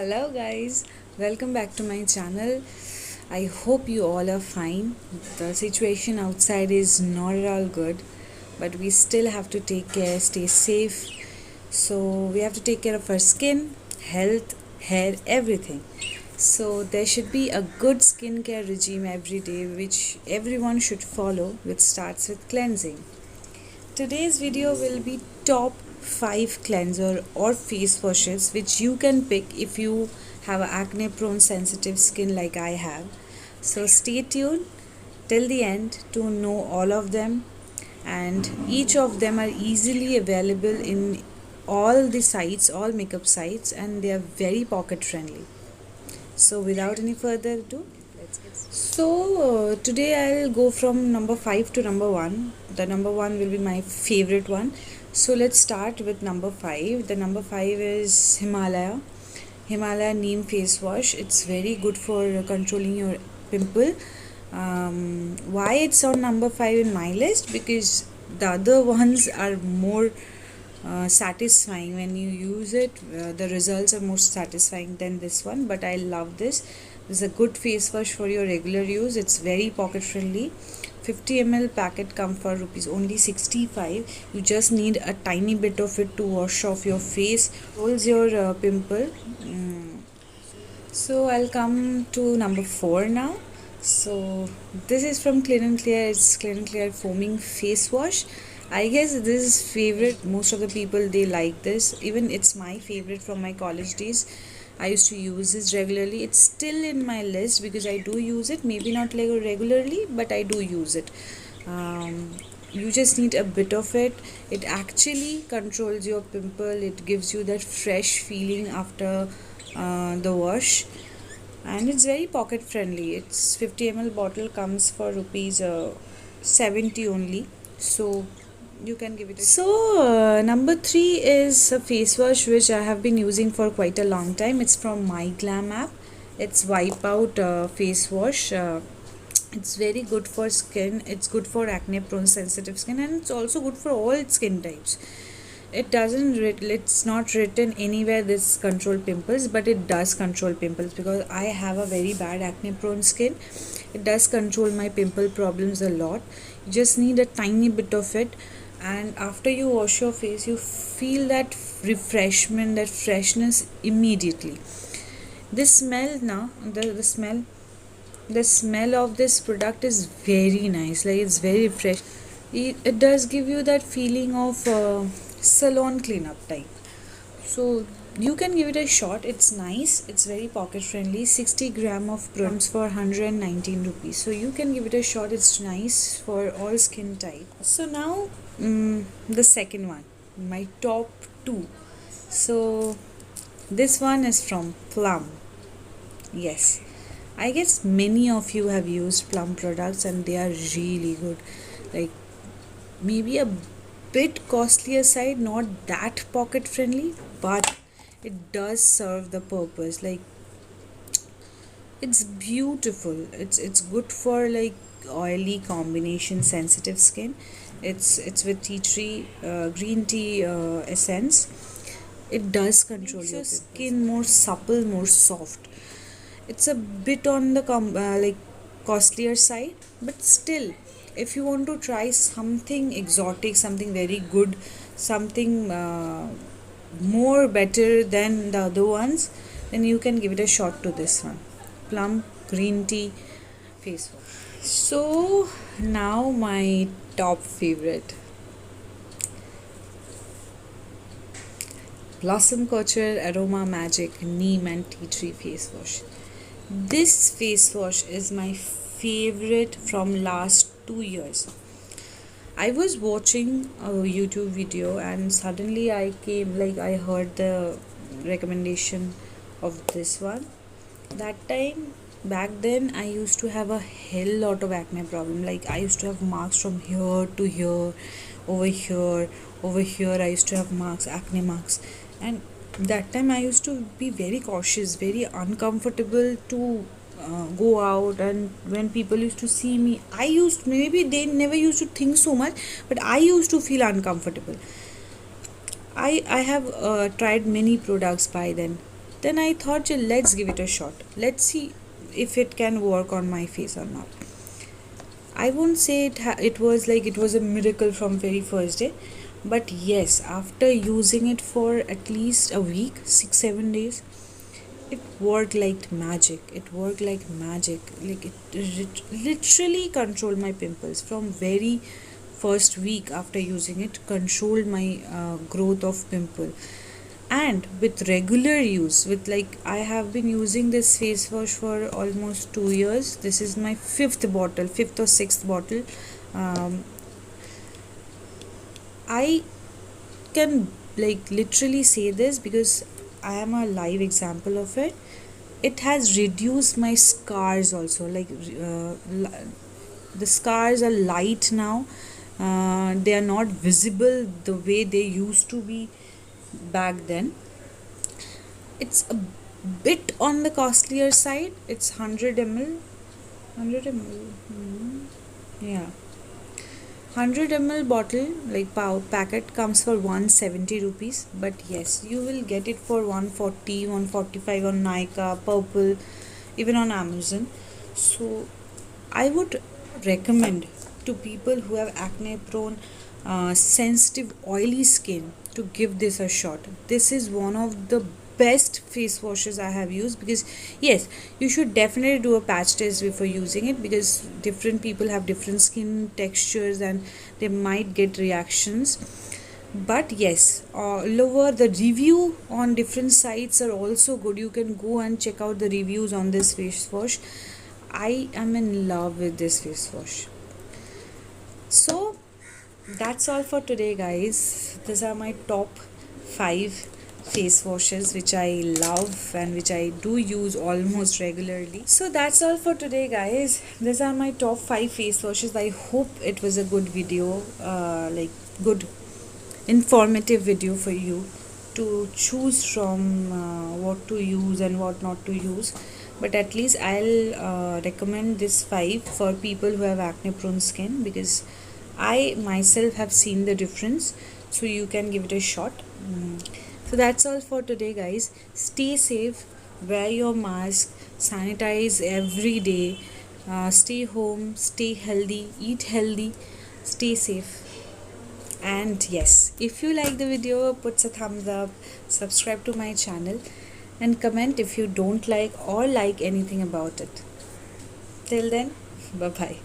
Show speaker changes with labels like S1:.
S1: Hello guys, welcome back to my channel. I hope you all are fine. The situation outside is not at all good, but we still have to take care, stay safe. So we have to take care of our skin, health, hair, everything. So there should be a good skincare regime every day which everyone should follow, which starts with cleansing. Today's video will be top 5 cleanser or face washes which you can pick if you have acne prone sensitive skin like I have. So stay tuned till the end to know all of them, and each of them are easily available in all the sites, all makeup sites, and they are very pocket friendly. So without any further ado, let's get started. So today I'll go from number 5 to number 1. The number 1 will be my favorite one. So let's start with number 5. The number 5 is Himalaya Neem face wash. It's very good for controlling your pimple. Why it's on number 5 in my list? Because the other ones are more satisfying when you use it. The results are more satisfying than this one, but I love this. This is a good face wash for your regular use. It's very pocket friendly. 50 ml packet come for rupees only 65. You just need a tiny bit of it to wash off your face, holds your pimple. So I'll come to number 4 now. So this is from Clean and Clear. It's Clean and Clear foaming face wash. I guess this is favorite. Most of the people, they like this. Even it's my favorite from my college days. I used to use this regularly. It's still in my list because I do use it. Maybe not like regularly, but I do use it. You just need a bit of it. It actually controls your pimple. It gives you that fresh feeling after the wash, and it's very pocket friendly. It's 50 ml bottle comes for rupees 70 only. So you can give it a number 3 is a face wash which I have been using for quite a long time. It's from My Glam app. It's Wipe Out face wash. It's very good for skin. It's good for acne prone sensitive skin, and it's also good for all skin types. It's not written anywhere this control pimples, but it does control pimples because I have a very bad acne prone skin. It does control my pimple problems a lot. You just need a tiny bit of it, and after you wash your face you feel that refreshment, that freshness immediately. This smell now, the smell of this product is very nice. Like, it's very fresh. It does give you that feeling of salon cleanup type. So you can give it a shot. It's nice. It's very pocket friendly. 60 gram of products for 119 rupees. So you can give it a shot. It's nice for all skin type. So now the second one, my top 2. So this one is from Plum. Yes, I guess many of you have used Plum products and they are really good. Like, maybe a bit costlier side, not that pocket friendly, but it does serve the purpose. Like, it's beautiful. It's good for like oily combination sensitive skin. It's with tea tree green tea essence. It does control your skin more supple, more soft. It's a bit on the like costlier side, but still, if you want to try something exotic, something very good, something more better than the other ones, then you can give it a shot to this one, Plum green tea face wash. So now my top favorite, Blossom Couture Aroma Magic Neem and Tea Tree face wash. This face wash is my favorite from last 2 years. I was watching a YouTube video and suddenly I heard the recommendation of this one. That time, back then, I used to have a hell lot of acne problem. Like, I used to have marks from here to here, over here. I used to have marks, acne marks, and that time I used to be very cautious, very uncomfortable to go out, and when people used to see me, maybe they never used to think so much, but I used to feel uncomfortable. I have tried many products by then, Then I thought, let's give it a shot. Let's see if it can work on my face or not. I won't say it was like it was a miracle from very first day, but yes, after using it for at least a week, 6-7 days, it worked like magic. It worked like magic. Like it literally controlled my pimples from very first week after using it. Controlled my growth of pimple. And with regular use, with like I have been using this face wash for almost 2 years. This is my fifth or sixth bottle. I can like literally say this because I am a live example of it. It has reduced my scars also. Like the scars are light now. They are not visible the way they used to be back then. It's a bit on the costlier side. It's 100 ml. 100 ml. Yeah. 100 ml bottle like packet comes for 170 rupees, but yes, you will get it for 140, 145 on Nykaa, Purple, even on Amazon. So I would recommend to people who have acne prone, sensitive, oily skin to give this a shot. This is one of the best face washes I have used, because yes, you should definitely do a patch test before using it, because different people have different skin textures and they might get reactions. But yes, lower the review on different sites are also good. You can go and check out the reviews on this face wash. I am in love with this face wash. So that's all for today, guys. These are my top 5 face washes which I love and which I do use almost regularly. So that's all for today, guys. These are my top 5 face washes. I hope it was a good video, like good informative video for you to choose from what to use and what not to use. But at least I'll recommend this 5 for people who have acne prone skin, because I myself have seen the difference. So you can give it a shot. So that's all for today, guys. Stay safe, wear your mask, sanitize every day, stay home, stay healthy, eat healthy, stay safe. And yes, if you like the video, put a thumbs up, subscribe to my channel, and comment if you don't like or like anything about it. Till then, bye bye.